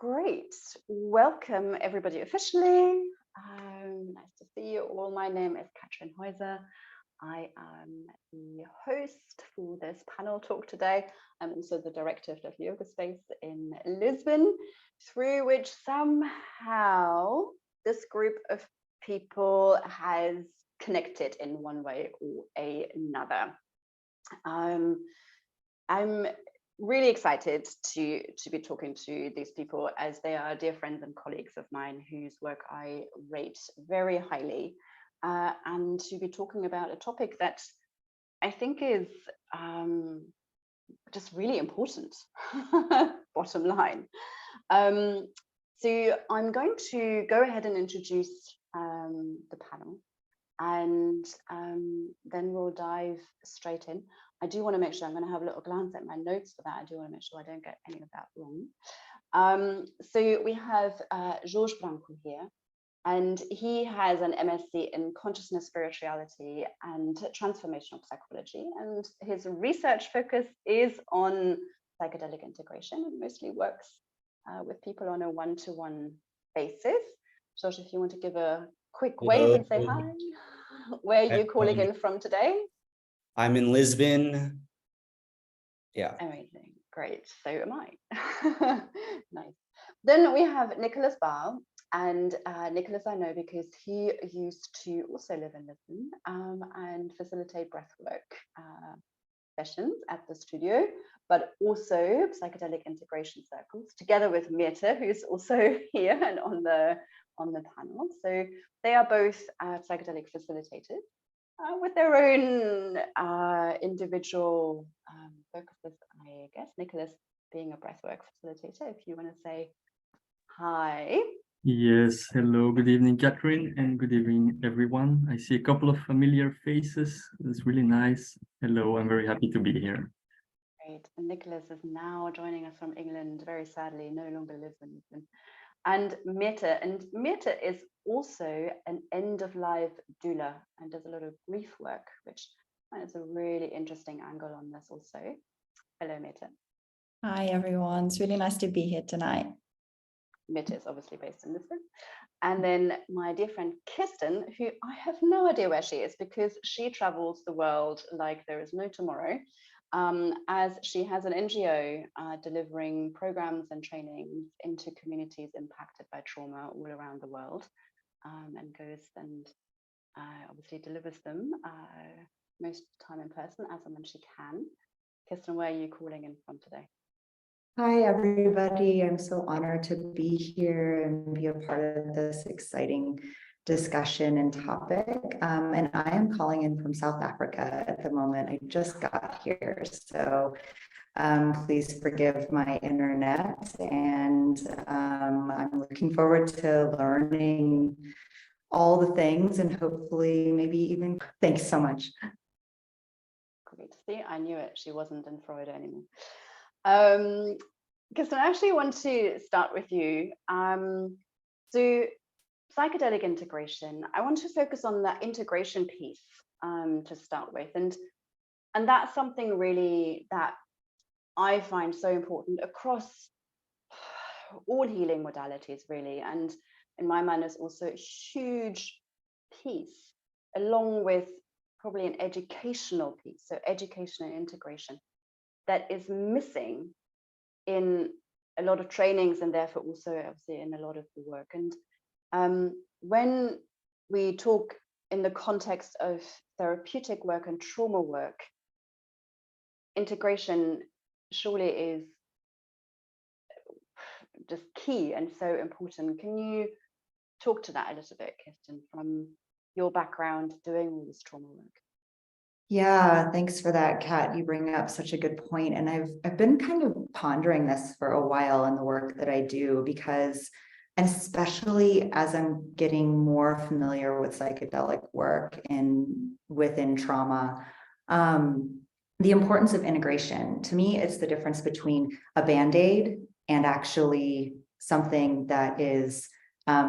Great. Welcome, everybody, officially. Nice to see you all. My name is Katrin Heuser. I am the host for this panel talk today. I'm also the director of the yoga space in Lisbon, through which somehow this group of people has connected in one way or another. I'm really excited to be talking to these people, as they are dear friends and colleagues of mine whose work I rate very highly, and to be talking about a topic that I think is just really important, bottom line. So I'm going to go ahead and introduce the panel, and then we'll dive straight in. I do want to make sure, I'm going to have a little glance at my notes for that. I do want to make sure I don't get any of that wrong. So we have Jorge Branco here, and he has an MSc in consciousness, spirituality, and transformational psychology. And his research focus is on psychedelic integration, and mostly works with people on a one-to-one basis. Jorge, if you want to give a quick wave and say hi. Where are you calling in from today? I'm in Lisbon. Yeah. Amazing. Great. So am I. Nice. Then we have Nicolas Bal. And Nicolas I know because he used to also live in Lisbon and facilitate breathwork sessions at the studio, but also psychedelic integration circles, together with Myrthe, who's also here and on the panel. So they are both psychedelic facilitators with their own individual focuses, I guess. Nicolas being a breathwork facilitator, if you want to say hi. Yes, hello, good evening, Katrin, and good evening, everyone. I see a couple of familiar faces. It's really nice. Hello, I'm very happy to be here. Great. And Nicolas is now joining us from England, very sadly, no longer lives in Lisbon. And Myrthe is also an end-of-life doula and does a lot of grief work, which is a really interesting angle on this also. Hello, Myrthe. Hi, everyone. It's really nice to be here tonight. Myrthe is obviously based in Lisbon. And then my dear friend Kirsten, who I have no idea where she is because she travels the world like there is no tomorrow, as she has an NGO delivering programs and trainings into communities impacted by trauma all around the world, and goes and obviously delivers them most of the time in person as and when she can. Kirsten, where are you calling in from today? Hi, everybody. I'm so honored to be here and be a part of this exciting discussion and topic. And I am calling in from South Africa at the moment. I just got here, so please forgive my internet. And I'm looking forward to learning all the things and hopefully maybe even, thanks so much. Great. See, I knew it. She wasn't in Florida anymore. Kirsten, I actually want to start with you. So psychedelic integration, I want to focus on that integration piece to start with. And that's something really that I find so important across all healing modalities, really. And in my mind, is also a huge piece, along with probably an educational piece. So education and integration that is missing in a lot of trainings and therefore also obviously in a lot of the work. And when we talk in the context of therapeutic work and trauma work, integration surely is just key and so important. Can you talk to that a little bit, Kirsten, from your background doing all this trauma work? Yeah, thanks for that, Kat. You bring up such a good point. And I've been kind of pondering this for a while in the work that I do, because, and especially as I'm getting more familiar with psychedelic work and within trauma, the importance of integration. To me, it's the difference between a Band-Aid and actually something that is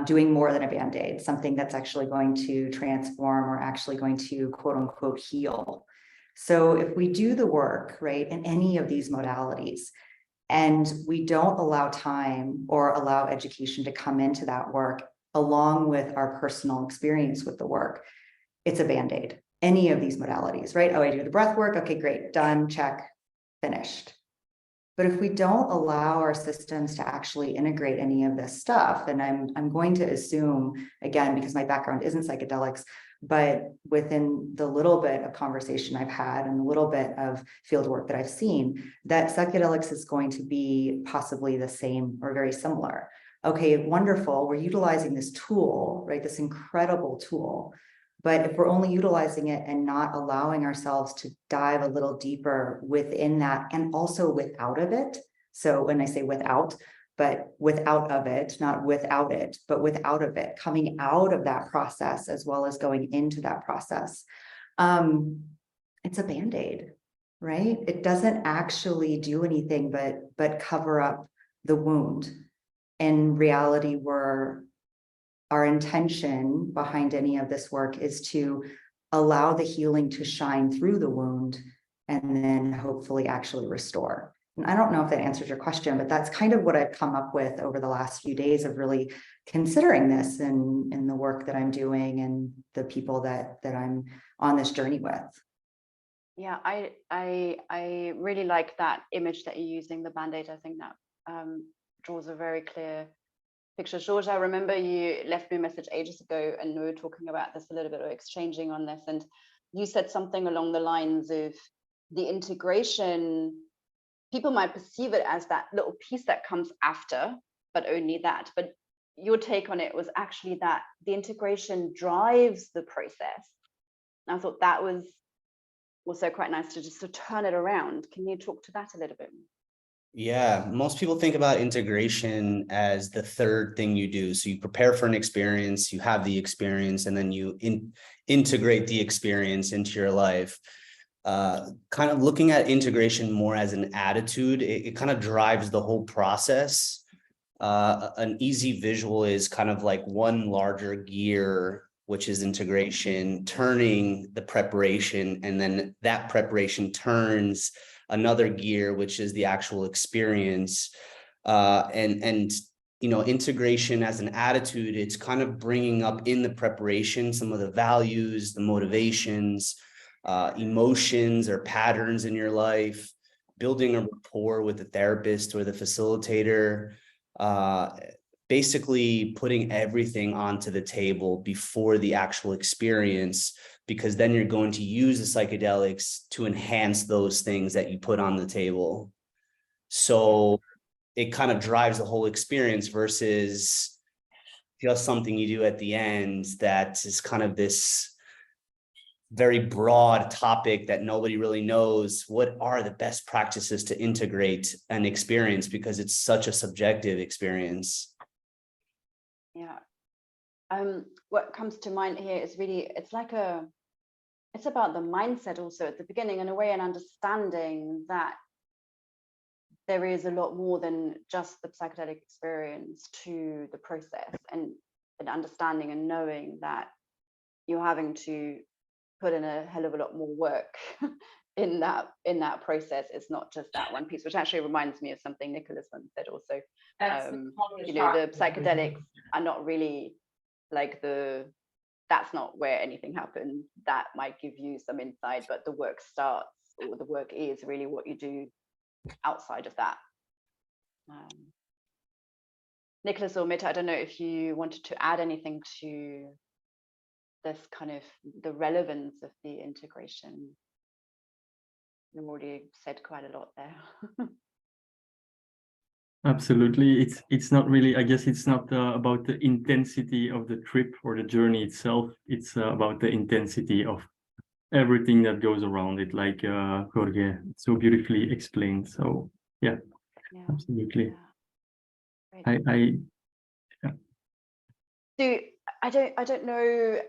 doing more than a Band-Aid, something that's actually going to transform or actually going to quote unquote heal. So if we do the work, right, in any of these modalities, and we don't allow time or allow education to come into that work along with our personal experience with the work, it's a Band-Aid. Any of these modalities, right? Oh, I do the breath work. Okay, great. Done. Check. Finished. But if we don't allow our systems to actually integrate any of this stuff, and I'm going to assume, again, because my background isn't psychedelics, but within the little bit of conversation I've had and a little bit of field work that I've seen, that psychedelics is going to be possibly the same or very similar. Okay, wonderful. We're utilizing this tool, right? This incredible tool. But if we're only utilizing it and not allowing ourselves to dive a little deeper within that and also without of it. So when I say without, but without of it, not without it, but without of it, coming out of that process as well as going into that process. It's a Band-Aid, right? It doesn't actually do anything but cover up the wound. In reality, our intention behind any of this work is to allow the healing to shine through the wound and then hopefully actually restore. And I don't know if that answers your question, but that's kind of what I've come up with over the last few days of really considering this in the work that I'm doing and the people that I'm on this journey with. Yeah, I really like that image that you're using, the Band-Aid. I think that draws a very clear picture. George, I remember you left me a message ages ago and we were talking about this a little bit, or exchanging on this, and you said something along the lines of the integration. People might perceive it as that little piece that comes after, but only that. But your take on it was actually that the integration drives the process. And I thought that was also quite nice to just to turn it around. Can you talk to that a little bit? Yeah, most people think about integration as the third thing you do. So you prepare for an experience, you have the experience, and then you integrate the experience into your life. Kind of looking at integration more as an attitude, it kind of drives the whole process. An easy visual is kind of like one larger gear, which is integration, turning the preparation, and then that preparation turns another gear, which is the actual experience. And you know, integration as an attitude, it's kind of bringing up in the preparation some of the values, the motivations, emotions or patterns in your life, building a rapport with the therapist or the facilitator, basically putting everything onto the table before the actual experience, because then you're going to use the psychedelics to enhance those things that you put on the table. So it kind of drives the whole experience versus just something you do at the end that is kind of this very broad topic that nobody really knows what are the best practices to integrate an experience, because it's such a subjective experience. Yeah. What comes to mind here is really, it's about the mindset also at the beginning, in a way, and understanding that there is a lot more than just the psychedelic experience to the process, and understanding and knowing that you're having to put in a hell of a lot more work in that process. It's not just that one piece, which actually reminds me of something Nicolas said also. You know, the psychedelics are not really like that's not where anything happens. That might give you some insight, but the work starts, or the work is really what you do outside of that. Nicolas or Myrthe, I don't know if you wanted to add anything to this kind of the relevance of the integration. You already said quite a lot there. Absolutely. It's not really, I guess it's not about the intensity of the trip or the journey itself. It's about the intensity of everything that goes around it, like Jorge so beautifully explained. So yeah. Absolutely. Yeah. So I don't know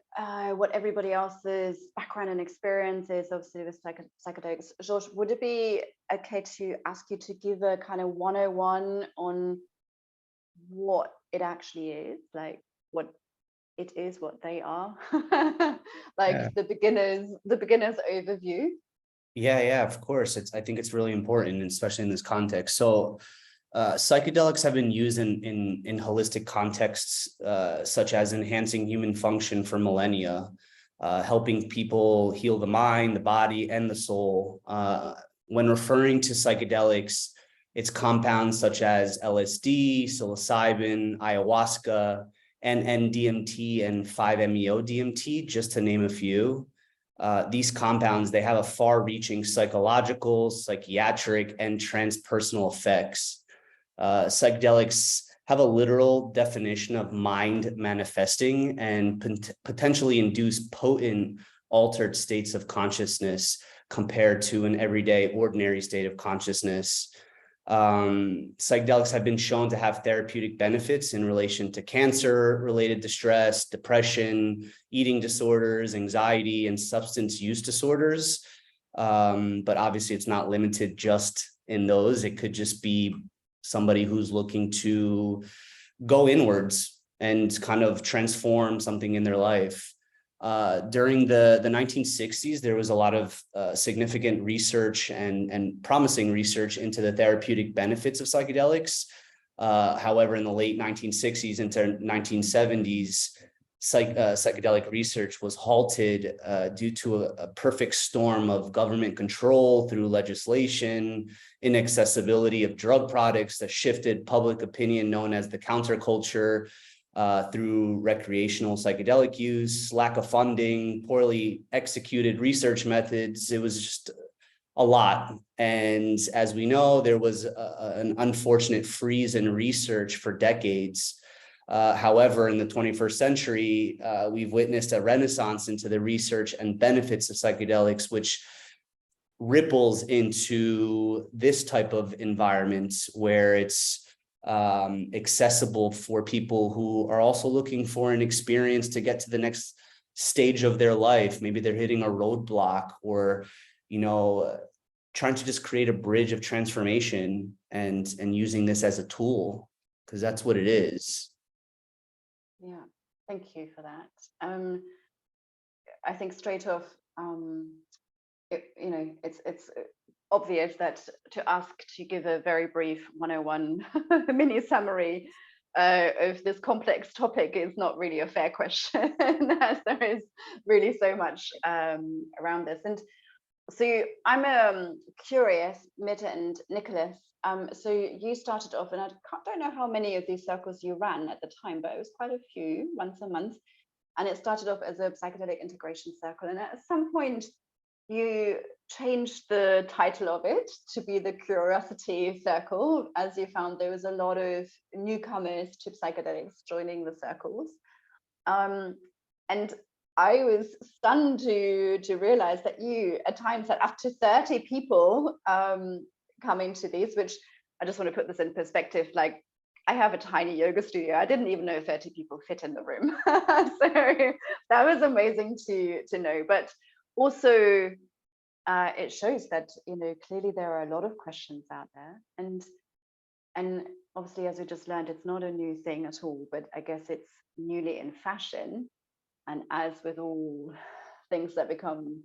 what everybody else's background and experience is, obviously, with psychedelics. George, would it be okay to ask you to give a kind of 101 on what it actually is, like what it is, what they are, like the beginner's overview? Yeah, of course. I think it's really important, especially in this context. So psychedelics have been used in holistic contexts, such as enhancing human function for millennia, helping people heal the mind, the body, and the soul. When referring to psychedelics, it's compounds such as LSD, psilocybin, ayahuasca, and NDMT and 5-MeO-DMT, just to name a few. These compounds, they have a far-reaching psychological, psychiatric, and transpersonal effects. Psychedelics have a literal definition of mind manifesting and potentially induce potent altered states of consciousness compared to an everyday ordinary state of consciousness. Psychedelics have been shown to have therapeutic benefits in relation to cancer-related distress, depression, eating disorders, anxiety, and substance use disorders. But obviously it's not limited just in those. It could just be somebody who's looking to go inwards and kind of transform something in their life. During the 1960s, there was a lot of significant research and promising research into the therapeutic benefits of psychedelics. However, in the late 1960s into 1970s, psychedelic research was halted due to a perfect storm of government control through legislation, inaccessibility of drug products that shifted public opinion known as the counterculture, through recreational psychedelic use, lack of funding, poorly executed research methods. It was just a lot. And as we know, there was an unfortunate freeze in research for decades. However, in the 21st century, we've witnessed a renaissance into the research and benefits of psychedelics, which ripples into this type of environment where it's accessible for people who are also looking for an experience to get to the next stage of their life. Maybe they're hitting a roadblock, or, trying to just create a bridge of transformation and using this as a tool, because that's what it is. Yeah, thank you for that. I think straight off, it's obvious that to ask to give a very brief 101 mini summary of this complex topic is not really a fair question, as there is really so much around this. And so I'm curious, Myrthe and Nicolas, so you started off, and I don't know how many of these circles you ran at the time, but it was quite a few, once a month. And it started off as a psychedelic integration circle. And at some point, you changed the title of it to be the Curiosity Circle, as you found there was a lot of newcomers to psychedelics joining the circles. And I was stunned to realize that you at times had up to 30 people coming to these, which I just want to put this in perspective. Like, I have a tiny yoga studio. I didn't even know 30 people fit in the room. So that was amazing to know. But also, it shows that clearly there are a lot of questions out there, and obviously, as we just learned, it's not a new thing at all. But I guess it's newly in fashion, and as with all things that become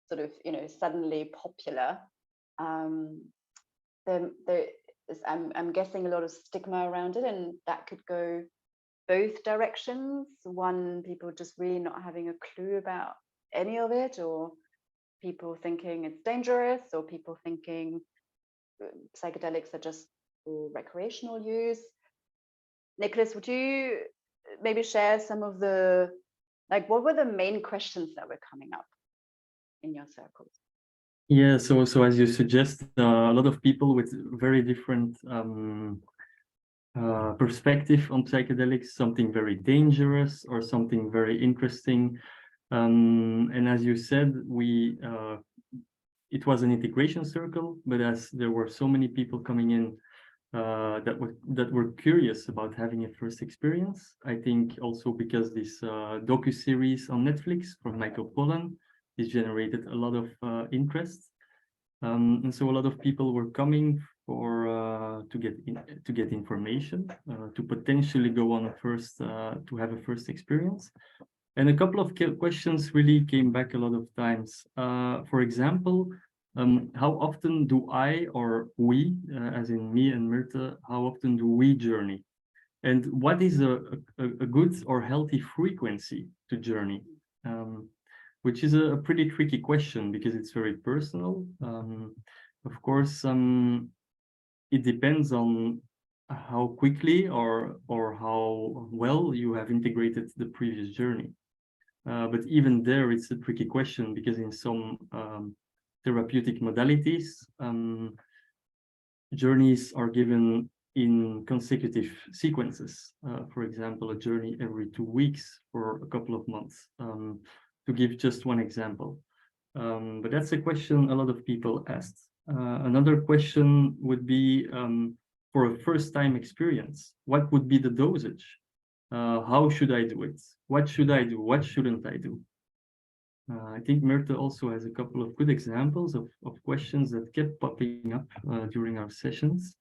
sort of suddenly popular, there is, I'm guessing, a lot of stigma around it, and that could go both directions. One, people just really not having a clue about any of it, or people thinking it's dangerous, or people thinking psychedelics are just for recreational use. Nicolas, would you maybe share some of the, what were the main questions that were coming up in your circles? Yeah, so as you suggest, a lot of people with very different perspective on psychedelics, something very dangerous or something very interesting. And as you said, it was an integration circle, but as there were so many people coming in that were curious about having a first experience, I think also because this docu-series on Netflix from Michael Pollan, this generated a lot of interest, and so a lot of people were coming for to get information, to potentially go on to have a first experience. And a couple of questions really came back a lot of times. For example, How often do I or we, as in me and Myrthe, how often do we journey? And what is a good or healthy frequency to journey? Which is a pretty tricky question because it's very personal. Of course, it depends on how quickly or how well you have integrated the previous journey. But even there, it's a tricky question because in some therapeutic modalities, journeys are given in consecutive sequences. For example, a journey every 2 weeks for a couple of months, to give just one example. But that's a question a lot of people asked. Another question would be, for a first-time experience, what would be the dosage? How should I do it? What should I do? What shouldn't I do? I think Myrthe also has a couple of good examples of questions that kept popping up during our sessions.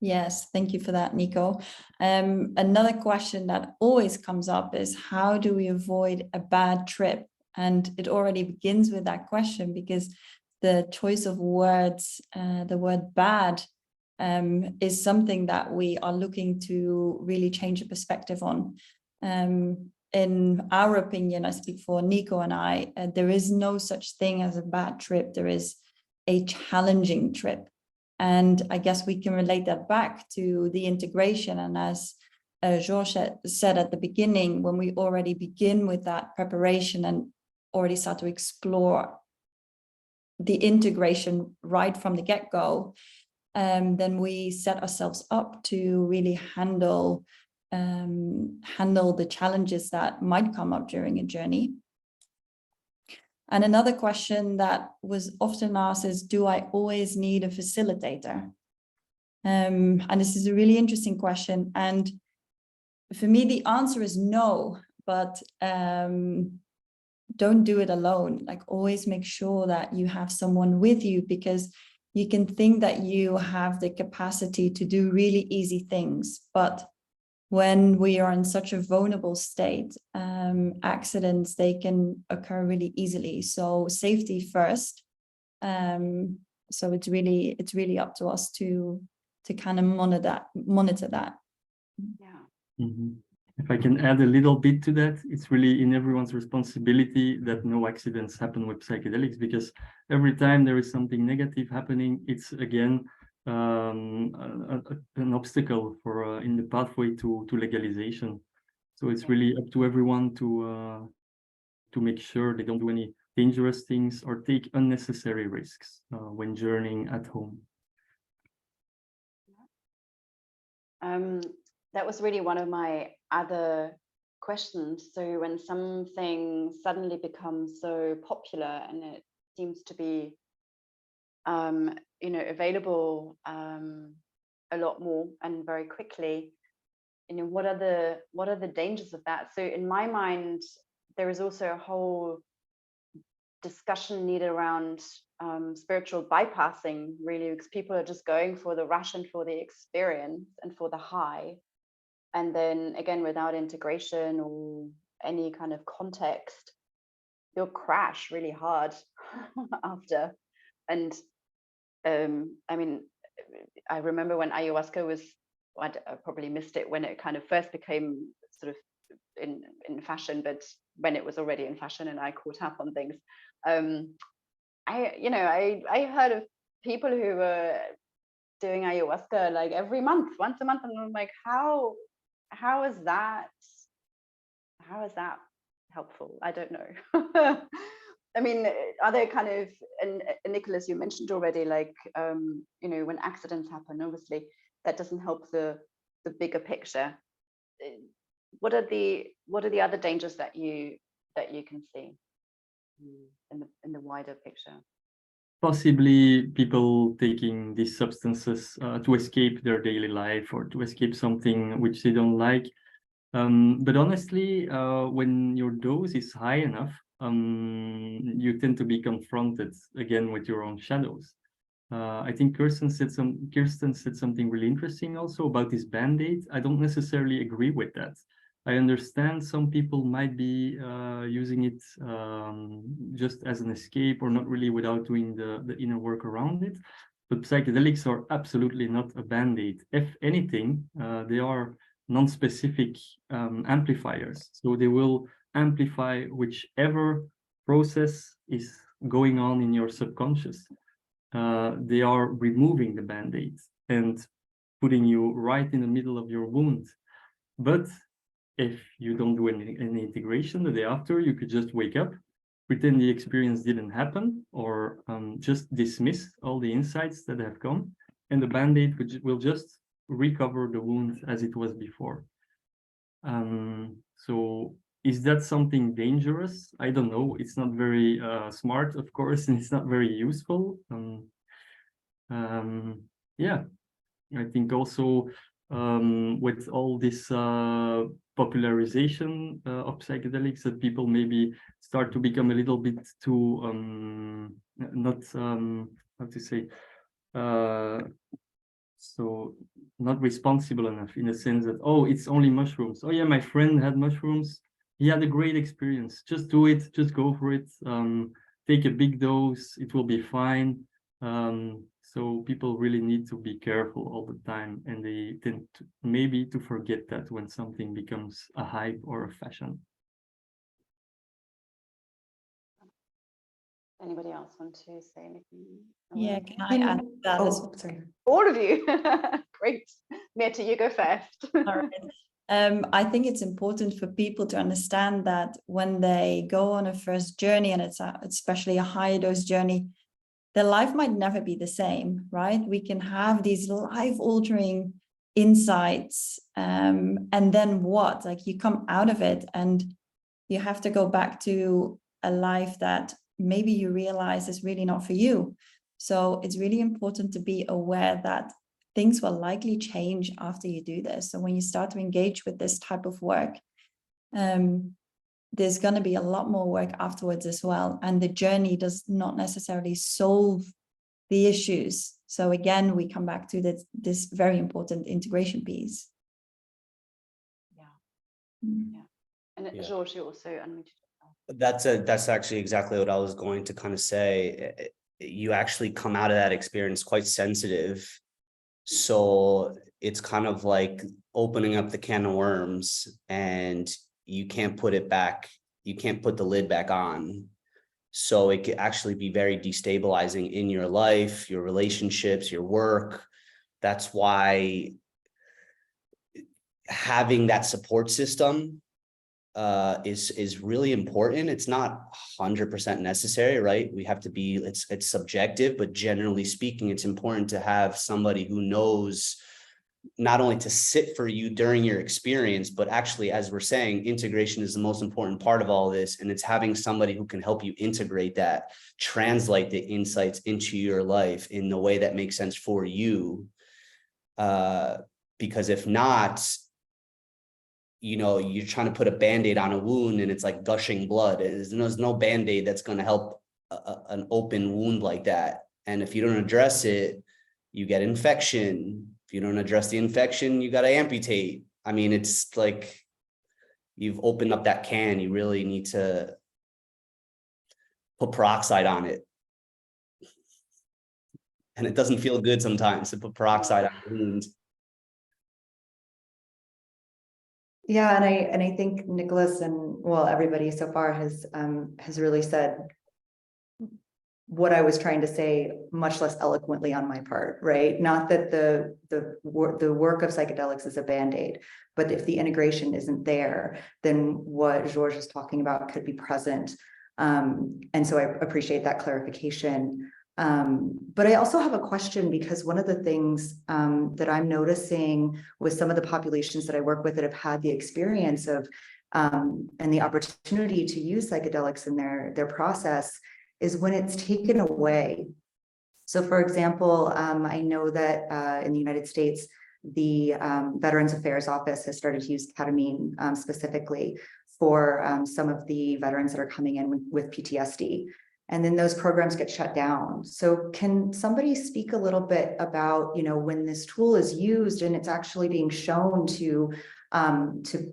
Yes, thank you for that, Nico. Another question that always comes up is, how do we avoid a bad trip? And it already begins with that question because the choice of words, the word bad, is something that we are looking to really change the perspective on. In our opinion, I speak for Nico and I, there is no such thing as a bad trip. There is a challenging trip. And I guess we can relate that back to the integration. And as Jorge said at the beginning, when we already begin with that preparation and already start to explore the integration right from the get-go, then we set ourselves up to really handle the challenges that might come up during a journey. And another question that was often asked is, do I always need a facilitator? And this is a really interesting question. And for me, the answer is no, but don't do it alone. Like, always make sure that you have someone with you, because you can think that you have the capacity to do really easy things, but when we are in such a vulnerable state, accidents, they can occur really easily. So safety first. So it's really up to us to kind of monitor that. Yeah. Mm-hmm. If I can add a little bit to that, it's really in everyone's responsibility that no accidents happen with psychedelics, because every time there is something negative happening, it's again an obstacle for in the pathway to legalization. So it's really up to everyone to make sure they don't do any dangerous things or take unnecessary risks when journeying at home. That was really one of my other questions. So when something suddenly becomes so popular and it seems to be available a lot more and very quickly, what are the dangers of that? So in my mind, there is also a whole discussion needed around spiritual bypassing, really, because people are just going for the rush and for the experience and for the high, and then again, without integration or any kind of context, you'll crash really hard after. And I mean, I remember when ayahuasca was, I probably missed it when it kind of first became sort of in fashion, but when it was already in fashion and I caught up on things, I heard of people who were doing ayahuasca like every month, once a month, and I'm like, how is that helpful? I don't know. I mean, are there kind of, and Nicolas, you mentioned already, like, when accidents happen, obviously that doesn't help the bigger picture. What are the other dangers that you can see in the wider picture? Possibly people taking these substances to escape their daily life or to escape something which they don't like. But honestly, when your dose is high enough, you tend to be confronted again with your own shadows. I think Kirsten said something really interesting also about this band-aid. I don't necessarily agree with that. I understand some people might be using it just as an escape or not really without doing the inner work around it. But psychedelics are absolutely not a band-aid. If anything, they are non-specific amplifiers. So they will amplify whichever process is going on in your subconscious. They are removing the band-aid and putting you right in the middle of your wound. But if you don't do any integration the day after, you could just wake up, pretend the experience didn't happen, or just dismiss all the insights that have come, and the band-aid will just recover the wound as it was before. So is that something dangerous? I don't know. It's not very smart, of course, and it's not very useful. Yeah, I think also with all this popularization of psychedelics, that people maybe start to become a little bit too not how to say so not responsible enough, in the sense that, oh, it's only mushrooms. Oh yeah, my friend had mushrooms, he had a great experience, just do it, just go for it, take a big dose, it will be fine. So people really need to be careful all the time, and they tend to maybe to forget that when something becomes a hype or a fashion. Anybody else want to say anything? Yeah, can I add that as well? Sorry. All of you. Great. Myrthe, you go first. All right. I think it's important for people to understand that when they go on a first journey, and it's especially a higher dose journey, their life might never be the same, right? We can have these life-altering insights, and then what? Like, you come out of it and you have to go back to a life that maybe you realize is really not for you. So it's really important to be aware that things will likely change after you do this. So when you start to engage with this type of work, there's going to be a lot more work afterwards as well. And the journey does not necessarily solve the issues. So again, we come back to this very important integration piece. Yeah. And Jorge also unmuted. That's actually exactly what I was going to kind of say. You actually come out of that experience quite sensitive. So it's kind of like opening up the can of worms, and you can't put it back. You can't put the lid back on. So it could actually be very destabilizing in your life, your relationships, your work. That's why having that support system is really important. It's not 100% necessary, right? We have to be, it's subjective, but generally speaking, it's important to have somebody who knows not only to sit for you during your experience, but actually, as we're saying, integration is the most important part of all this. And it's having somebody who can help you integrate that, translate the insights into your life in the way that makes sense for you. Because if not, you know, you're trying to put a Band-Aid on a wound and it's like gushing blood. There's no Band-Aid that's going to help an open wound like that. And if you don't address it, you get infection. If you don't address the infection, you got to amputate. I mean, it's like you've opened up that can. You really need to put peroxide on it. And it doesn't feel good sometimes to put peroxide on a wound. Yeah, and I think Nicolas and, well, everybody so far has really said what I was trying to say much less eloquently on my part, right? Not that the work of psychedelics is a Band-Aid, but if the integration isn't there, then what Jorge is talking about could be present. And so I appreciate that clarification. But I also have a question, because one of the things that I'm noticing with some of the populations that I work with that have had the experience of and the opportunity to use psychedelics in their process is when it's taken away. So for example, I know that in the United States, the Veterans Affairs Office has started to use ketamine specifically for some of the veterans that are coming in with PTSD. and then those programs get shut down. So can somebody speak a little bit about, when this tool is used and it's actually being shown to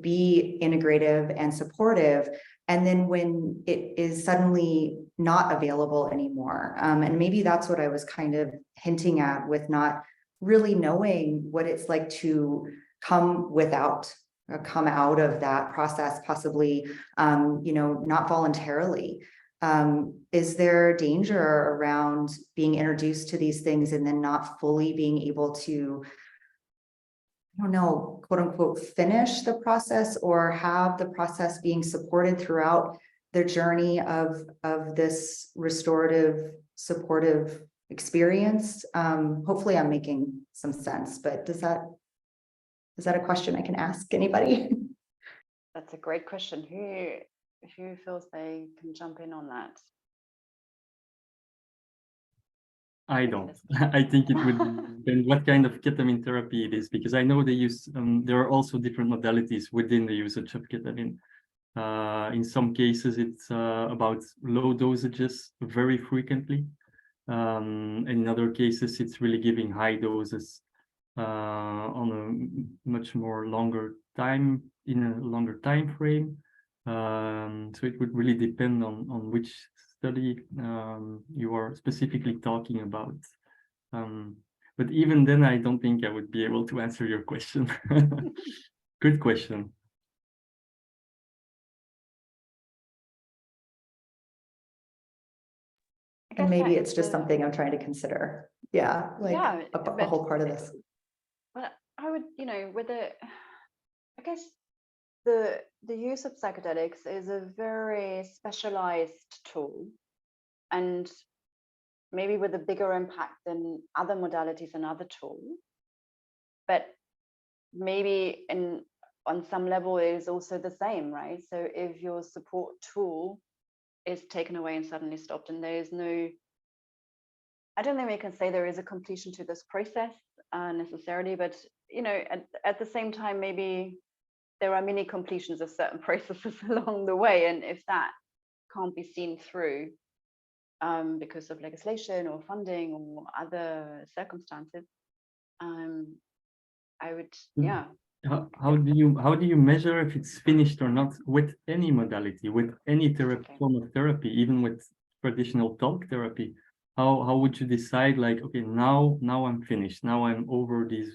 be integrative and supportive, and then when it is suddenly not available anymore? And maybe that's what I was kind of hinting at with not really knowing what it's like to come out of that process, possibly, not voluntarily. Is there danger around being introduced to these things and then not fully being able to, I don't know, quote unquote, finish the process, or have the process being supported throughout the journey of this restorative, supportive experience? Hopefully I'm making some sense, but is that a question I can ask anybody? That's a great question. Who feels they can jump in on that? I don't. I think it would depend what kind of ketamine therapy it is, because I know they use, there are also different modalities within the usage of ketamine. In some cases, it's about low dosages very frequently. In other cases, it's really giving high doses on a much more longer time, in a longer time frame. So it would really depend on which study you are specifically talking about. But even then, I don't think I would be able to answer your question. Good question. And maybe it's just something I'm trying to consider. Yeah, like a whole part of this. But I would, I guess the use of psychedelics is a very specialized tool, and maybe with a bigger impact than other modalities and other tools. But maybe on some level it is also the same, right? So if your support tool is taken away and suddenly stopped, and there is no, I don't think we can say there is a completion to this process necessarily, but at the same time, maybe there are many completions of certain processes along the way, and if that can't be seen through because of legislation or funding or other circumstances, I would, yeah. How do you measure if it's finished or not with any modality, with any form of therapy, even with traditional talk therapy? How would you decide, like, okay, now I'm finished, now I'm over these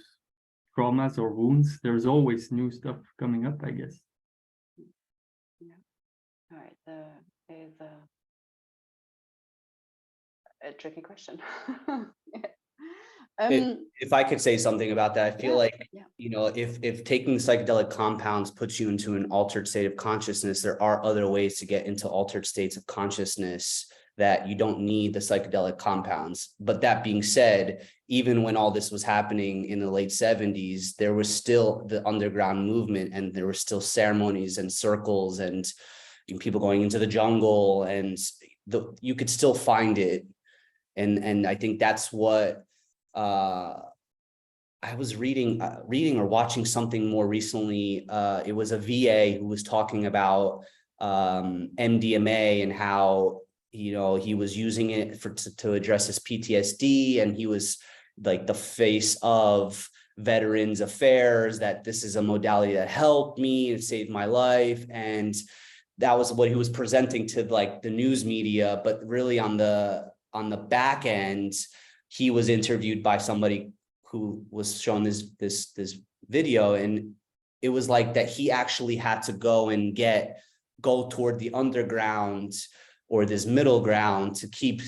traumas or wounds? There's always new stuff coming up, I guess. Yeah. All right. There's a tricky question. If I could say something about that, I feel like, if taking psychedelic compounds puts you into an altered state of consciousness, there are other ways to get into altered states of consciousness that you don't need the psychedelic compounds. But that being said, even when all this was happening in the late 70s, there was still the underground movement, and there were still ceremonies and circles and people going into the jungle, and you could still find it. And I think that's what I was reading or watching something more recently. It was a VA who was talking about MDMA and how he was using it to address his PTSD, and he was like the face of Veterans Affairs, that this is a modality that helped me and saved my life. And that was what he was presenting to like the news media. But really on the back end, he was interviewed by somebody who was shown this video, and it was like that he actually had to go toward the underground or this middle ground to keep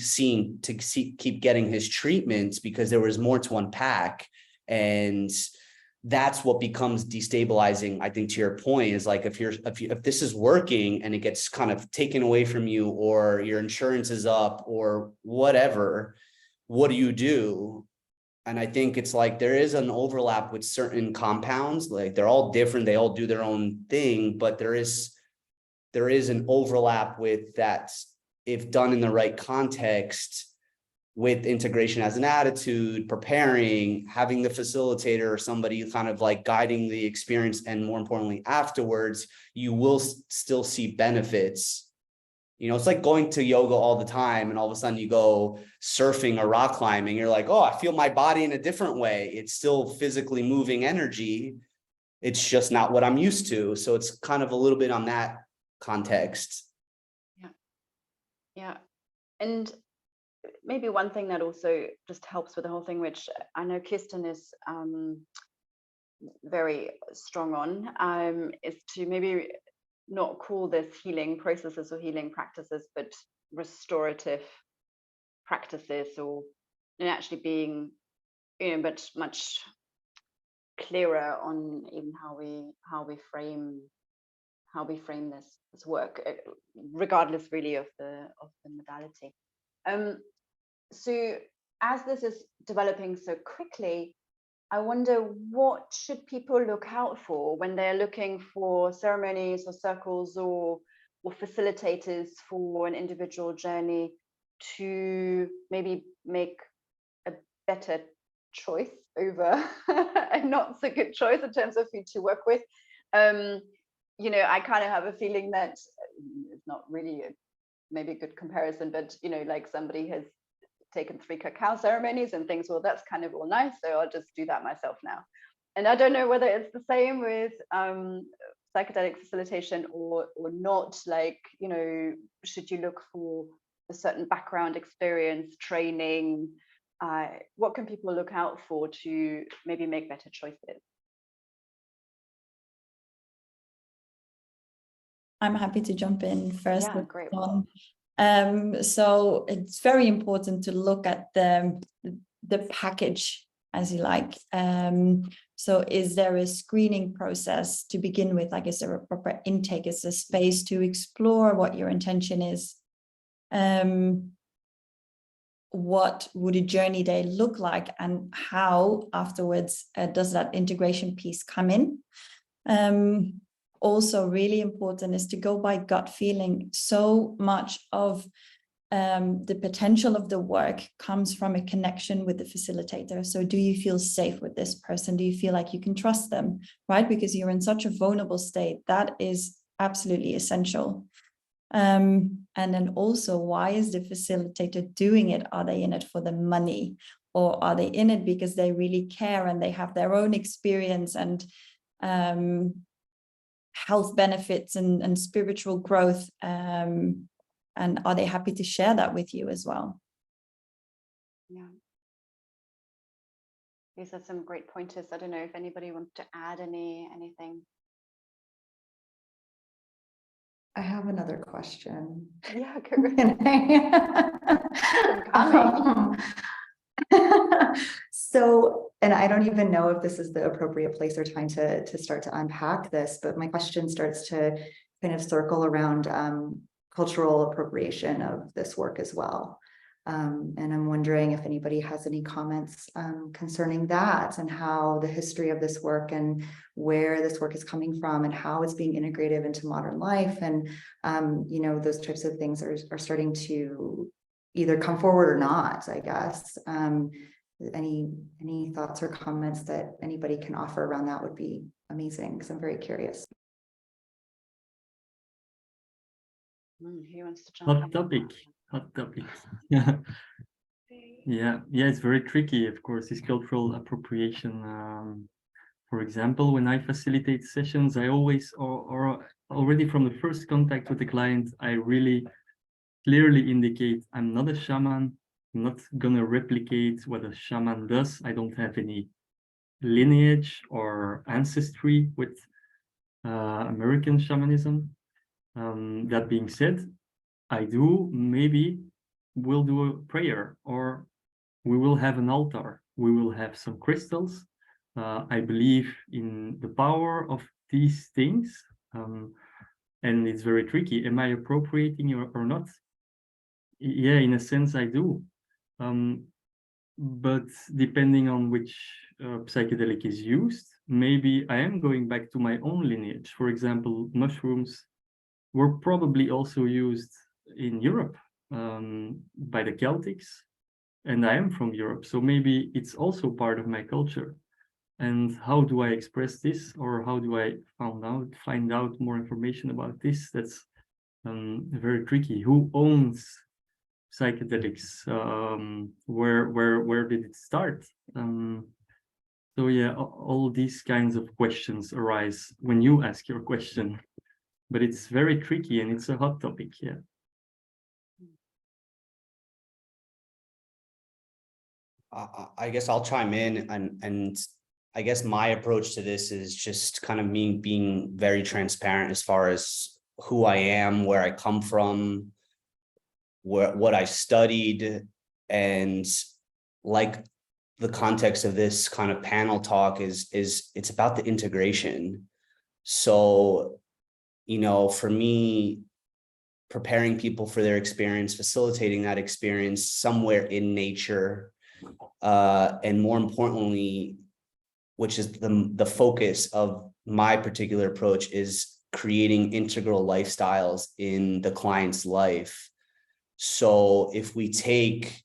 getting his treatments, because there was more to unpack. And that's what becomes destabilizing, I think, to your point, is like, if this is working and it gets kind of taken away from you, or your insurance is up or whatever, what do you do? And I think it's like there is an overlap with certain compounds. Like, they're all different, they all do their own thing, but there is an overlap with that, if done in the right context, with integration as an attitude, preparing, having the facilitator or somebody kind of like guiding the experience, and more importantly afterwards, you will still see benefits It's like going to yoga all the time and all of a sudden you go surfing or rock climbing. You're like, oh, I feel my body in a different way. It's still physically moving energy. It's just not what I'm used to. So it's kind of a little bit on that context. Yeah. And maybe one thing that also just helps with the whole thing, which I know Kirsten is very strong on, is to maybe not call this healing processes or healing practices, but restorative practices, or actually being, much clearer on even how we frame this work, regardless really of the modality. So as this is developing so quickly, I wonder, what should people look out for when they're looking for ceremonies or circles or facilitators for an individual journey to maybe make a better choice over a not so good choice in terms of who to work with? I kind of have a feeling that it's not really maybe a good comparison, but like somebody has taken 3 cacao ceremonies and thinks, well, that's kind of all nice, so I'll just do that myself now. And I don't know whether it's the same with psychedelic facilitation or not. Like, should you look for a certain background, experience, training? What can people look out for to maybe make better choices? I'm happy to jump in first. Yeah, great. So it's very important to look at the package, as you like. So is there a screening process to begin with? Like, is there a proper intake? Is there space to explore what your intention is? What would a journey day look like, and how afterwards does that integration piece come in? Also really important is to go by gut feeling. So much of the potential of the work comes from a connection with the facilitator. So do you feel safe with this person? Do you feel like you can trust them, right? Because you're in such a vulnerable state. That is absolutely essential. And then also, why is the facilitator doing it? Are they in it for the money, or are they in it because they really care and they have their own experience and health benefits and spiritual growth, and are they happy to share that with you as well? Yeah, these are some great pointers. I don't know if anybody wants to add anything. I have another question. Yeah, go So, and I don't even know if this is the appropriate place or time to start to unpack this, but my question starts to kind of circle around cultural appropriation of this work as well. And I'm wondering if anybody has any comments concerning that, and how the history of this work and where this work is coming from and how it's being integrated into modern life. And, those types of things are starting to either come forward or not, I guess. Any thoughts or comments that anybody can offer around that would be amazing, because I'm very curious. Who wants to jump in? Hot topic. Yeah, it's very tricky, of course, this cultural appropriation. For example, when I facilitate sessions, I always, or already from the first contact with the client, I really clearly indicate I'm not a shaman. I'm not gonna replicate what a shaman does. I don't have any lineage or ancestry with American shamanism. That being said, we'll do a prayer, or we will have an altar. We will have some crystals. I believe in the power of these things. And it's very tricky. Am I appropriating or not? Yeah, in a sense I do. But depending on which psychedelic is used, maybe I am going back to my own lineage. For example, mushrooms were probably also used in Europe by the Celtics, and I am from Europe, so maybe it's also part of my culture. And how do I express this, or how do I find out more information about this? That's very tricky. Who owns psychedelics? Where did it start? So yeah, all these kinds of questions arise when you ask your question, but it's very tricky and it's a hot topic. Yeah. I guess I'll chime in, and I guess my approach to this is just kind of me being very transparent as far as who I am, where I come from, what I studied, and like the context of this kind of panel talk is it's about the integration. So, you know, for me, preparing people for their experience, facilitating that experience somewhere in nature, and more importantly, which is the focus of my particular approach, is creating integral lifestyles in the client's life. So if we take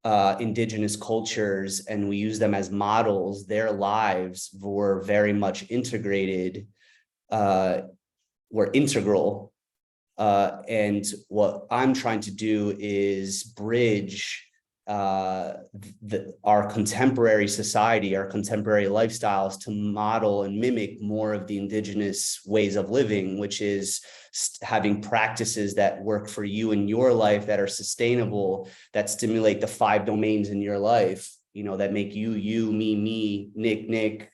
indigenous cultures and we use them as models, their lives were very much integrated, were integral. And what I'm trying to do is bridge our contemporary society, our contemporary lifestyles, to model and mimic more of the indigenous ways of living, which is having practices that work for you in your life, that are sustainable, that stimulate the 5 domains in your life, you know, that make you, me, Nick,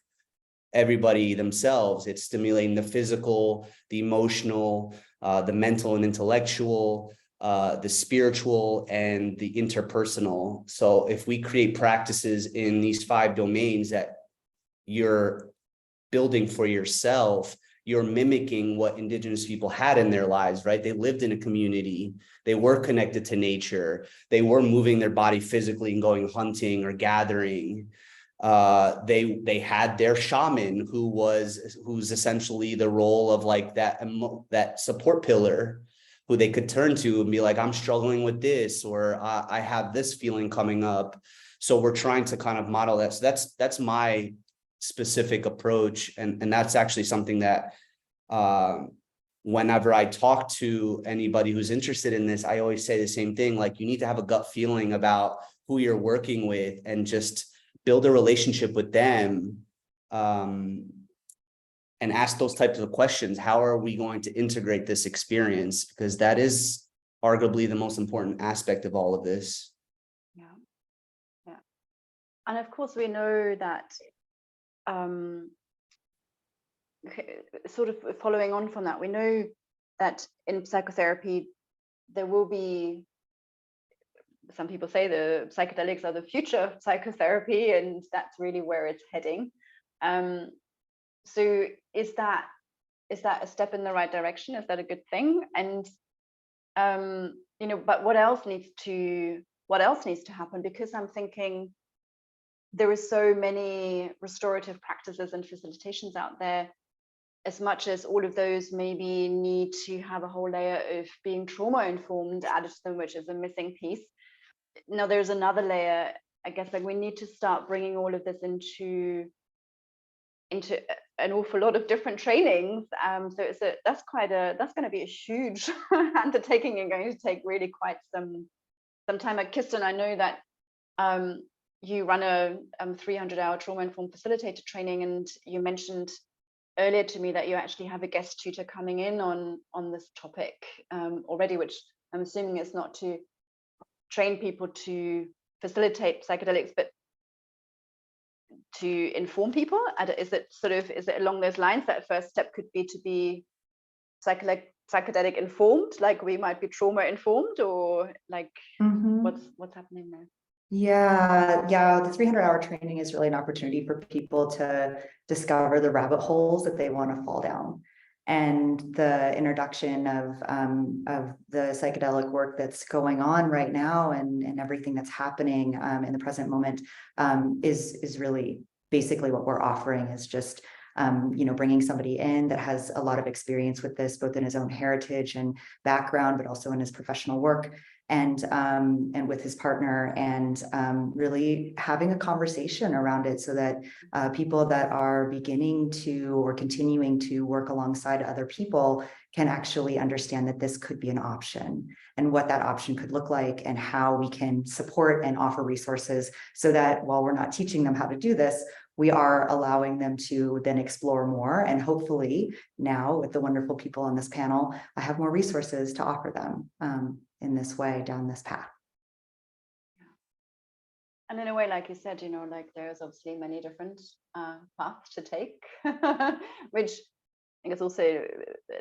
everybody themselves. It's stimulating the physical, the emotional, the mental and intellectual, the spiritual, and the interpersonal. So if we create practices in these 5 domains that you're building for yourself, you're mimicking what indigenous people had in their lives, right? They lived in a community, they were connected to nature, they were moving their body physically and going hunting or gathering. They had their shaman who's essentially the role of like that support pillar, who they could turn to and be like, I'm struggling with this, or I have this feeling coming up. So we're trying to kind of model that. So that's my specific approach. And that's actually something that whenever I talk to anybody who's interested in this, I always say the same thing, like, you need to have a gut feeling about who you're working with and just build a relationship with them. And ask those types of questions. How are we going to integrate this experience? Because that is arguably the most important aspect of all of this. Yeah. And of course, we know that, sort of following on from that, we know that in psychotherapy, there will be, some people say the psychedelics are the future of psychotherapy, and that's really where it's heading. So is that a step in the right direction? Is that a good thing? And you know, but what else needs to happen? Because I'm thinking there are so many restorative practices and facilitations out there. As much as all of those maybe need to have a whole layer of being trauma informed added to them, which is a missing piece. Now there's another layer, I guess, like we need to start bringing all of this into an awful lot of different trainings. So that's going to be a huge undertaking and going to take really quite some time. Like Kirsten, I know that you run a 300-hour trauma-informed facilitator training, and you mentioned earlier to me that you actually have a guest tutor coming in on this topic already, which I'm assuming is not to train people to facilitate psychedelics, but to inform people. Is it along those lines that first step could be to be psychedelic informed, like we might be trauma informed, or like what's happening there? Yeah, the 300-hour training is really an opportunity for people to discover the rabbit holes that they want to fall down. And the introduction of the psychedelic work that's going on right now and everything that's happening in the present moment is really basically what we're offering, is just bringing somebody in that has a lot of experience with this, both in his own heritage and background, but also in his professional work, and with his partner, and really having a conversation around it, so that people that are beginning to or continuing to work alongside other people can actually understand that this could be an option and what that option could look like and how we can support and offer resources so that while we're not teaching them how to do this, we are allowing them to then explore more. And hopefully now with the wonderful people on this panel, I have more resources to offer them in this way down this path. And in a way, like you said, you know, like there's obviously many different paths to take, which I think it's also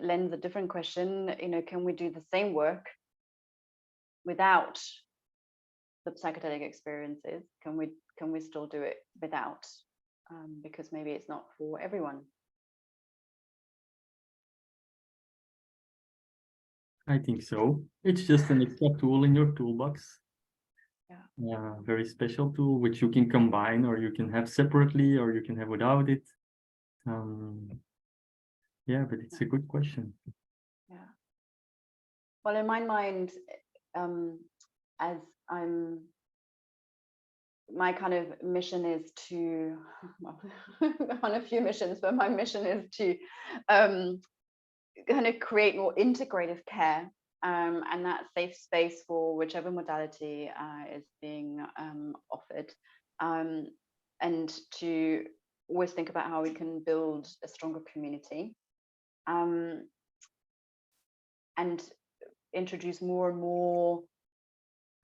lends a different question, you know, can we do the same work without the psychedelic experiences? Can we still do it without? Because maybe it's not for everyone. I think so. It's just an extra tool in your toolbox. Yeah. Very special tool, which you can combine, or you can have separately, or you can have without it. Yeah, but it's a good question. Yeah. Well, in my mind, as my kind of mission is to, well, I'm on a few missions, but my mission is to kind of create more integrative care, and that safe space for whichever modality is being offered, and to always think about how we can build a stronger community, and introduce more and more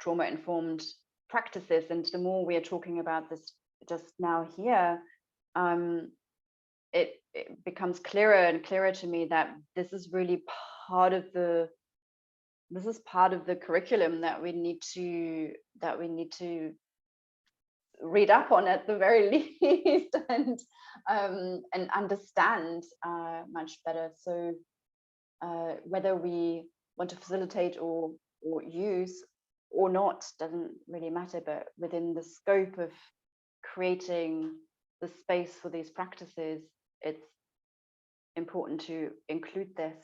trauma-informed practices. And the more we are talking about this just now here, it becomes clearer and clearer to me that this is really part of the curriculum that we need to read up on at the very least, and understand much better. So whether we want to facilitate or use or not doesn't really matter, but within the scope of creating the space for these practices, it's important to include this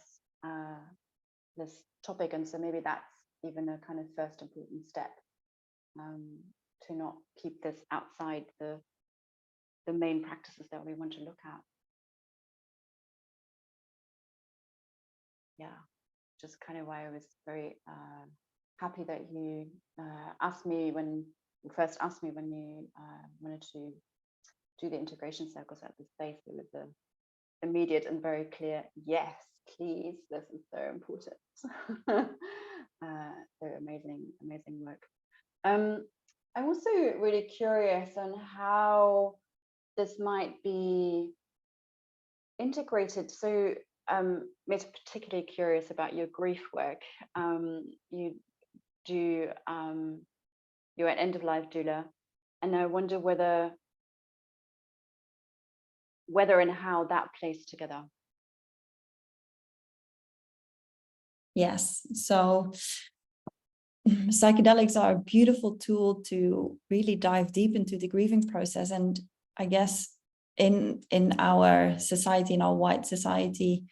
topic. And so maybe that's even a kind of first important step, to not keep this outside the main practices that we want to look at. Yeah, just kind of why I was very happy that you asked me when you wanted to do the integration circles at the space. It was an immediate and very clear yes, please, this is so important. So amazing work. I'm also really curious on how this might be integrated. So Myrthe, particularly curious about your grief work. You do, you're an end-of-life doula, and I wonder whether and how that plays together. Yes, so psychedelics are a beautiful tool to really dive deep into the grieving process. And I guess in our society, in our white society,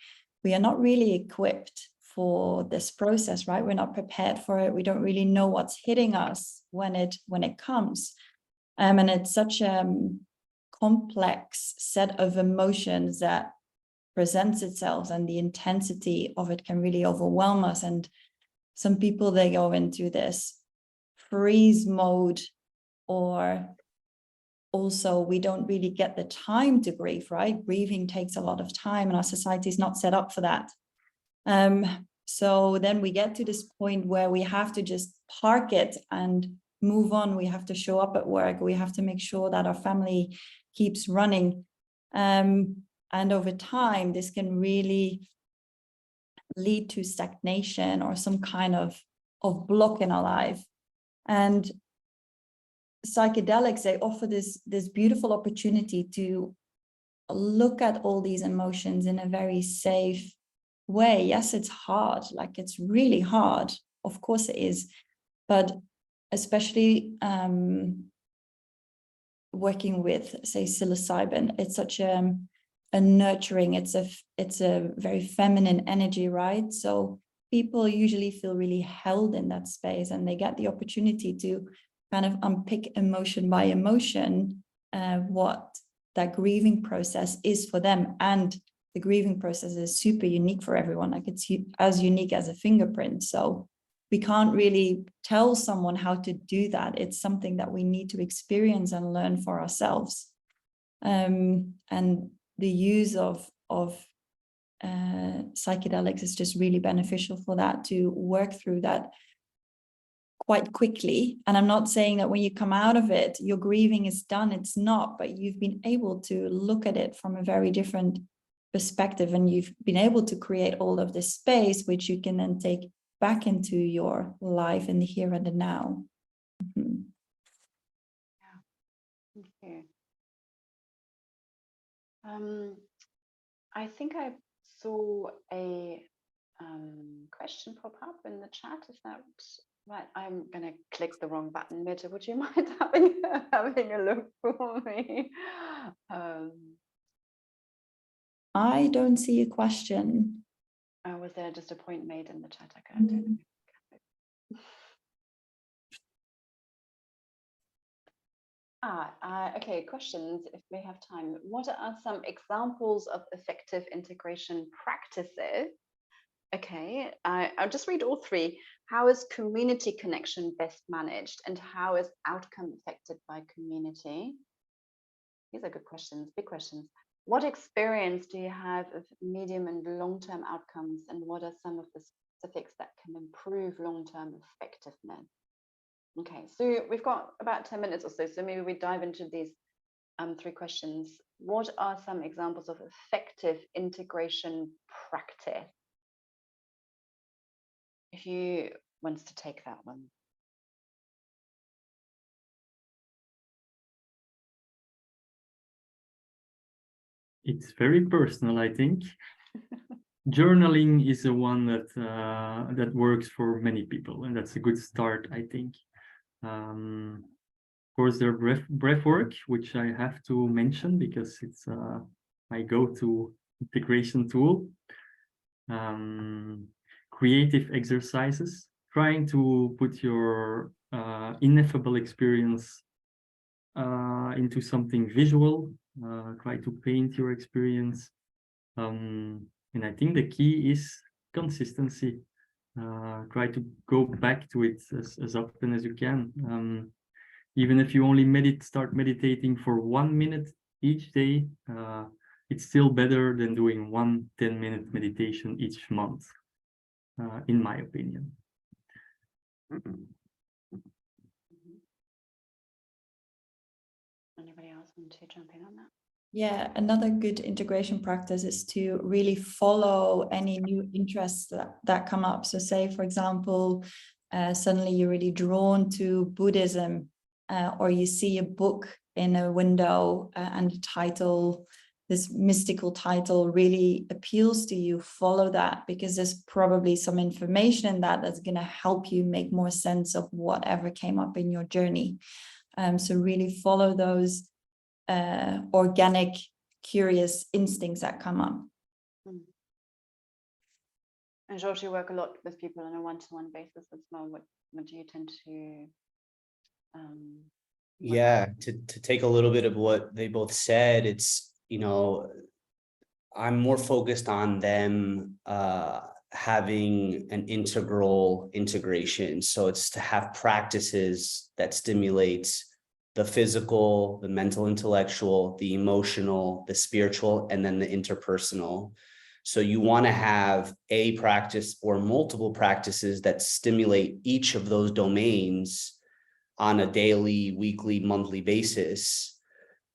we are not really equipped for this process, right? We're not prepared for it. We don't really know what's hitting us when it comes. And it's such a complex set of emotions that presents itself, and the intensity of it can really overwhelm us. And some people, they go into this freeze mode, or also we don't really get the time to grieve, right? Grieving takes a lot of time, and our society is not set up for that. So then we get to this point where we have to just park it and move on. We have to show up at work. We have to make sure that our family keeps running. And over time, this can really lead to stagnation or some kind of block in our life. And psychedelics, they offer this beautiful opportunity to look at all these emotions in a very safe way. Yes, it's hard, like it's really hard. Of course it is, but especially working with, say, psilocybin, it's such a nurturing, it's a very feminine energy, right? So people usually feel really held in that space, and they get the opportunity to kind of unpick emotion by emotion what that grieving process is for them, and the grieving process is super unique for everyone. Like it's as unique as a fingerprint. So we can't really tell someone how to do that. It's something that we need to experience and learn for ourselves. And the use of psychedelics is just really beneficial for that, to work through that quite quickly. And I'm not saying that when you come out of it, your grieving is done. It's not, but you've been able to look at it from a very different perspective, and you've been able to create all of this space, which you can then take back into your life in the here and the now. Mm-hmm. Yeah. Thank you. I think I saw a question pop up in the chat. Is that right? I'm gonna click the wrong button. Myrthe, would you mind having a look for me? I don't see a question. Was there just a point made in the chat? I can't. Okay, questions if we have time. What are some examples of effective integration practices? Okay, I'll just read all three. How is community connection best managed, and how is outcome affected by community? These are good questions, big questions. What experience do you have of medium and long-term outcomes, and what are some of the specifics that can improve long-term effectiveness? Okay, so we've got about 10 minutes or so maybe we dive into these three questions. What are some examples of effective integration practice? If you wants to take that one. It's very personal, I think. Journaling is the one that that works for many people, and that's a good start, I think. Of course, there's breathwork, which I have to mention because it's my go-to integration tool. Creative exercises, trying to put your ineffable experience into something visual, try to paint your experience. And I think the key is consistency. Try to go back to it as often as you can. Even if you only start meditating for 1 minute each day, it's still better than doing 1 10-minute meditation each month, in my opinion. Anybody else want to jump in on that? Yeah, another good integration practice is to really follow any new interests that come up. So say, for example, suddenly you're really drawn to Buddhism, or you see a book in a window and the title, this mystical title really appeals to you. Follow that, because there's probably some information in that that's going to help you make more sense of whatever came up in your journey. So really follow those organic, curious instincts that come up. And Jorge, you work a lot with people on a one-to-one basis as well. What do you tend to? Yeah, to take a little bit of what they both said, it's, you know, I'm more focused on them having an integral integration. So it's to have practices that stimulate the physical, the mental, intellectual, the emotional, the spiritual, and then the interpersonal. So you want to have a practice or multiple practices that stimulate each of those domains on a daily, weekly, monthly basis.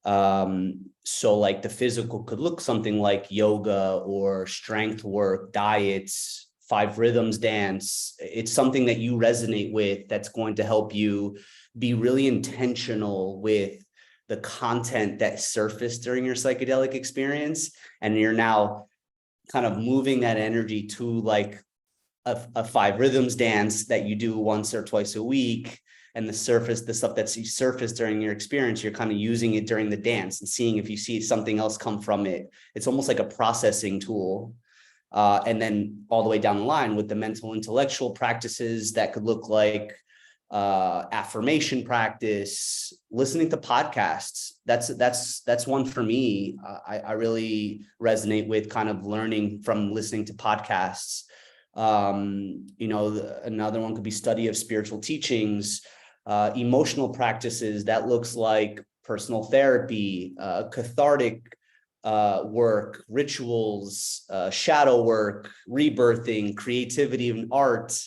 So like the physical could look something like yoga or strength work, diets, 5 rhythms dance. It's something that you resonate with that's going to help you be really intentional with the content that surfaced during your psychedelic experience. And you're now kind of moving that energy to like a 5 rhythms dance that you do once or twice a week. And the stuff that's surfaced during your experience, you're kind of using it during the dance and seeing if you see something else come from it. It's almost like a processing tool. And then all the way down the line with the mental intellectual practices that could look like affirmation practice, listening to podcasts. That's one for me. I really resonate with kind of learning from listening to podcasts. Another one could be study of spiritual teachings, emotional practices. That looks like personal therapy, cathartic work, rituals, shadow work, rebirthing, creativity and art.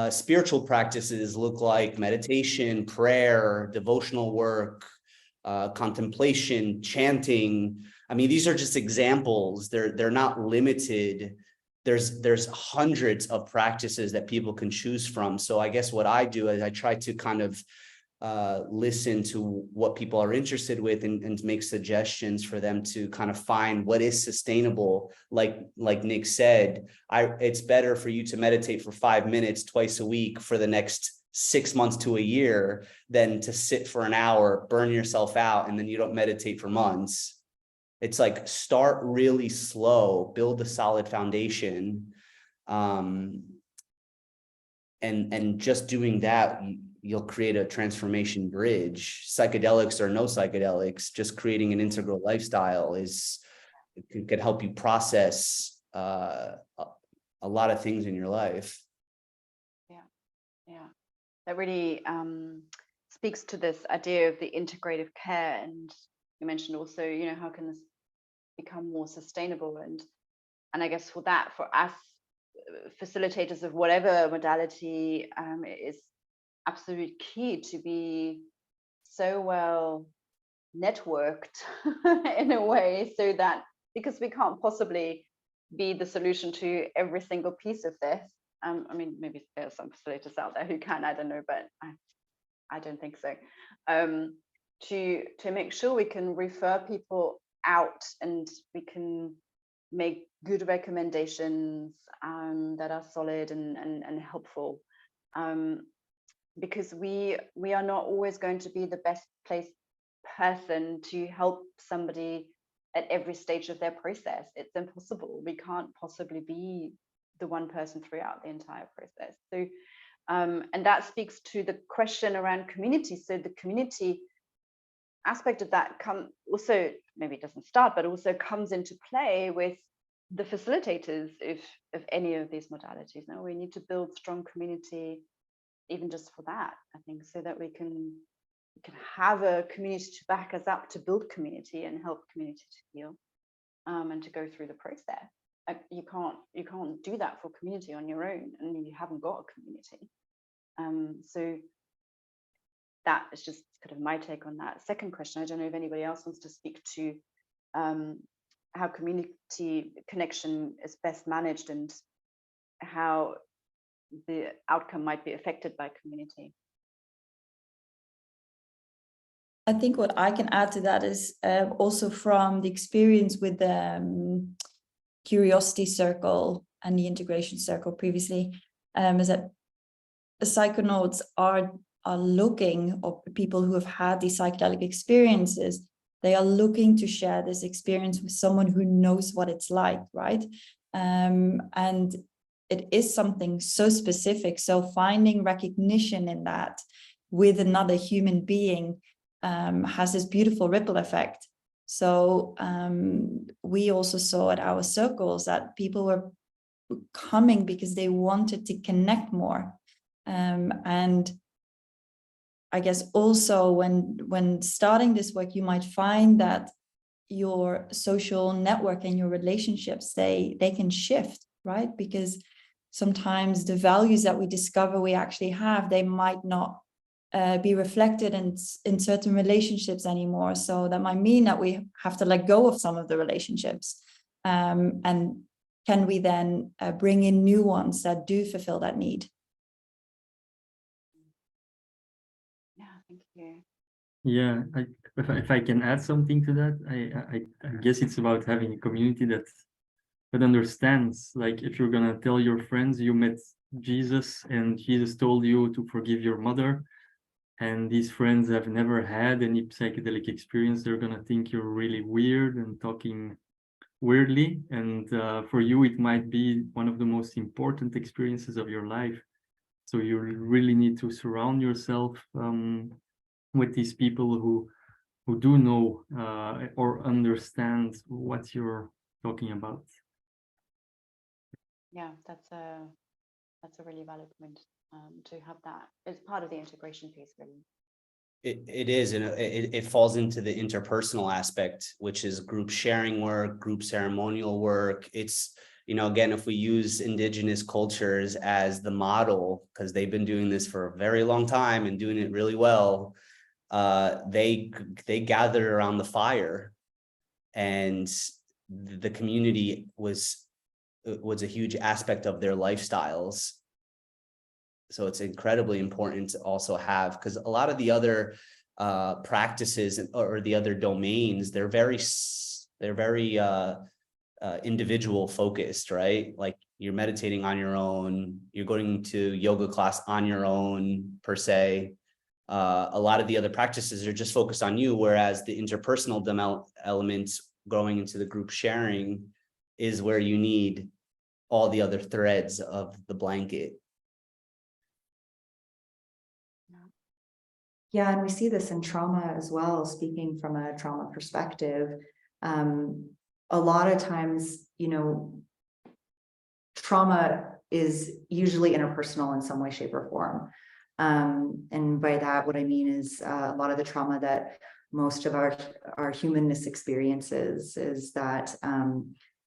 Spiritual practices look like meditation, prayer, devotional work, contemplation, chanting. I mean, these are just examples. They're not limited. There's hundreds of practices that people can choose from. So I guess what I do is I try to kind of listen to what people are interested with and make suggestions for them to kind of find what is sustainable. Like Nick said, it's better for you to meditate for 5 minutes twice a week for the next 6 months to a year than to sit for an hour, burn yourself out, and then you don't meditate for months. It's like, start really slow, build a solid foundation. And just doing that, you'll create a transformation bridge. Psychedelics or no psychedelics, just creating an integral lifestyle can help you process a lot of things in your life. Yeah, that really speaks to this idea of the integrative care. And you mentioned also, how can this become more sustainable? And I guess for that, for us facilitators of whatever modality, it is absolutely key to be so well networked in a way, so that, because we can't possibly be the solution to every single piece of this. I mean, maybe there are some facilitators out there who can, I don't know, but I don't think so. To make sure we can refer people out and we can make good recommendations that are solid and helpful. Because we are not always going to be the best placed person to help somebody at every stage of their process. It's impossible. We can't possibly be the one person throughout the entire process. So, and that speaks to the question around community. So the community aspect of that also, maybe it doesn't start, but also comes into play with the facilitators of any of these modalities. Now we need to build strong community, even just for that, I think, so that we can have a community to back us up, to build community and help community to heal, and to go through the process. You can't do that for community on your own, and you haven't got a community. So that is just kind of my take on that. Second question, I don't know if anybody else wants to speak to how community connection is best managed and how the outcome might be affected by community. I think what I can add to that is also from the experience with the curiosity circle and the integration circle previously, is that the psychonauts are looking, or people who have had these psychedelic experiences, they are looking to share this experience with someone who knows what it's like, right? And it is something so specific. So finding recognition in that with another human being has this beautiful ripple effect. So we also saw at our circles that people were coming because they wanted to connect more. And I guess also when starting this work, you might find that your social network and your relationships, they can shift, right? Because sometimes the values that we discover we actually have, they might not be reflected in certain relationships anymore. So that might mean that we have to let go of some of the relationships. And can we then bring in new ones that do fulfill that need? Yeah, thank you. Yeah, if I can add something to that, I guess it's about having a community that understands. Like, if you're gonna tell your friends you met Jesus and Jesus told you to forgive your mother, and these friends have never had any psychedelic experience, they're gonna think you're really weird and talking weirdly. And for you, it might be one of the most important experiences of your life. So you really need to surround yourself with these people who do know or understand what you're talking about. Yeah, that's a really valid point, to have that as part of the integration piece, really. It is, and it falls into the interpersonal aspect, which is group sharing work, group ceremonial work. It's, again, if we use indigenous cultures as the model, because they've been doing this for a very long time and doing it really well, they gathered around the fire, and the community was a huge aspect of their lifestyles. So it's incredibly important to also have, because a lot of the other practices or the other domains, they're very individual focused, right? Like you're meditating on your own, you're going to yoga class on your own per se. A lot of the other practices are just focused on you, whereas the interpersonal elements going into the group sharing is where you need all the other threads of the blanket. Yeah, and we see this in trauma as well, speaking from a trauma perspective. A lot of times, trauma is usually interpersonal in some way, shape, or form. And by that, what I mean is a lot of the trauma that most of our humanness experiences is that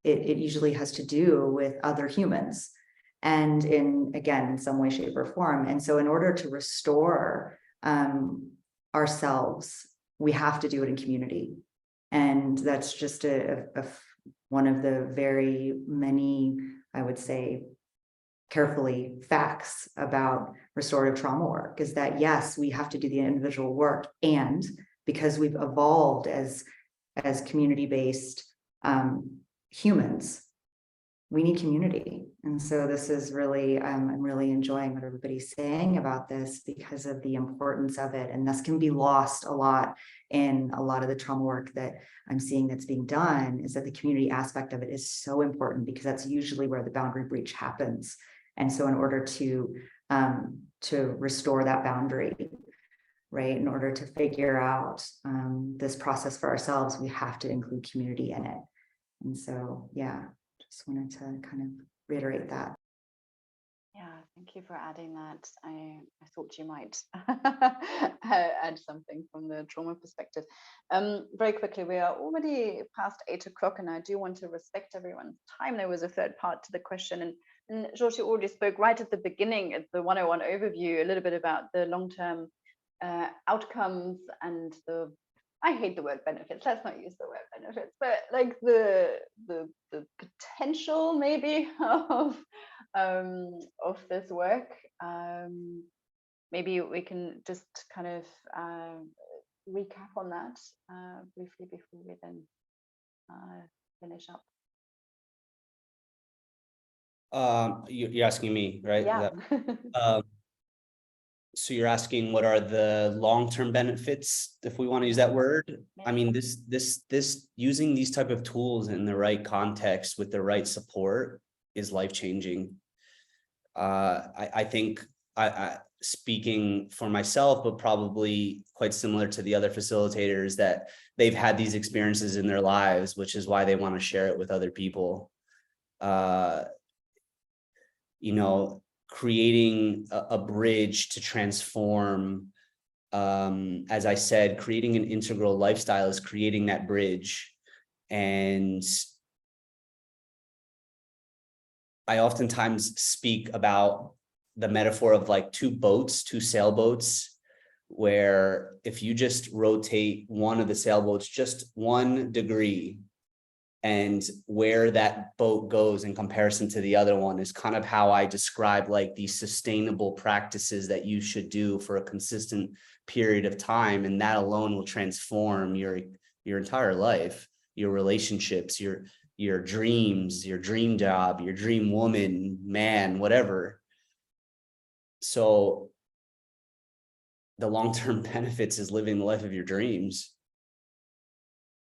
it usually has to do with other humans, and in some way, shape, or form. And so in order to restore ourselves, we have to do it in community. And that's just one of the very many, I would say, carefully facts about restorative trauma work, is that yes, we have to do the individual work, and because we've evolved as community-based humans, we need community. And so this is really, I'm really enjoying what everybody's saying about this because of the importance of it. And this can be lost a lot in a lot of the trauma work that I'm seeing that's being done, is that the community aspect of it is so important, because that's usually where the boundary breach happens. And so in order to restore that boundary, right, in order to figure out this process for ourselves, we have to include community in it. And so, yeah, just wanted to kind of reiterate that. Yeah, thank you for adding that. I thought you might add something from the trauma perspective. Very quickly, we are already past 8 o'clock, and I do want to respect everyone's time. There was a third part to the question, and Jorge already spoke right at the beginning, at the 101 overview, a little bit about the long-term outcomes and the, I hate the word benefits, let's not use the word benefits, but like the potential maybe of this work. Maybe we can just kind of recap on that briefly before we then finish up. You're asking me, right? Yeah. So you're asking what are the long-term benefits, if we want to use that word? Yeah. I mean, this using these type of tools in the right context with the right support is life-changing. I think I speaking for myself, but probably quite similar to the other facilitators, that they've had these experiences in their lives, which is why they want to share it with other people. Creating a bridge to transform, as I said, creating an integral lifestyle is creating that bridge. And I oftentimes speak about the metaphor of like two sailboats, where if you just rotate one of the sailboats just 1 degree, and where that boat goes in comparison to the other one is kind of how I describe like these sustainable practices that you should do for a consistent period of time. And that alone will transform your entire life, your relationships, your dreams, your dream job, your dream woman, man, whatever. So the long-term benefits is living the life of your dreams.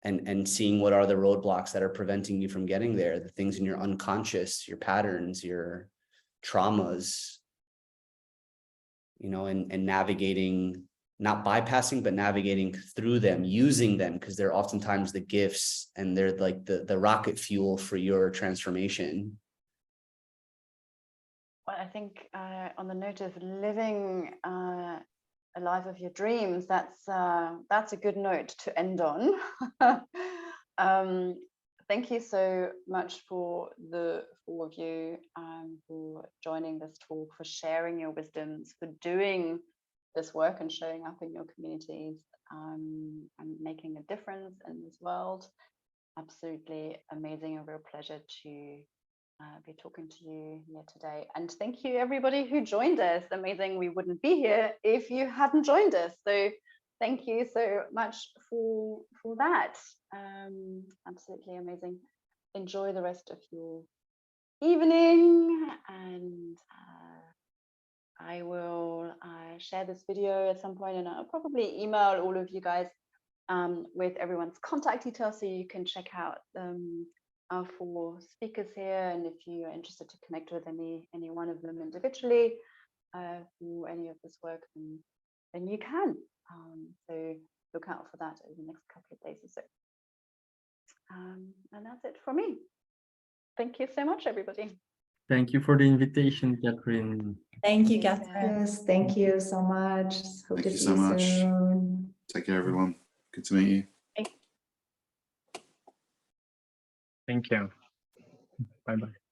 And seeing what are the roadblocks that are preventing you from getting there, the things in your unconscious, your patterns, your traumas, you know, and navigating, not bypassing, but navigating through them, using them, because they're oftentimes the gifts and they're like the rocket fuel for your transformation. Well, I think on the note of living a life of your dreams, that's a good note to end on. Thank you so much for the four of you for joining this talk, for sharing your wisdoms, for doing this work and showing up in your communities and making a difference in this world. Absolutely amazing, a real pleasure to be talking to you here today. And thank you everybody who joined us. Amazing, we wouldn't be here if you hadn't joined us. So thank you so much for that. Absolutely amazing. Enjoy the rest of your evening, and I will share this video at some point, and I'll probably email all of you guys with everyone's contact details so you can check out our four speakers here, and if you are interested to connect with any one of them individually for any of this work, then you can. So look out for that over the next couple of days or so. And that's it for me. Thank you so much, everybody. Thank you for the invitation, Katrin. Thank you, Katrin. Yes, thank you so much. Hope to see you soon. Take care, everyone. Good to meet you. Thank you. Bye-bye.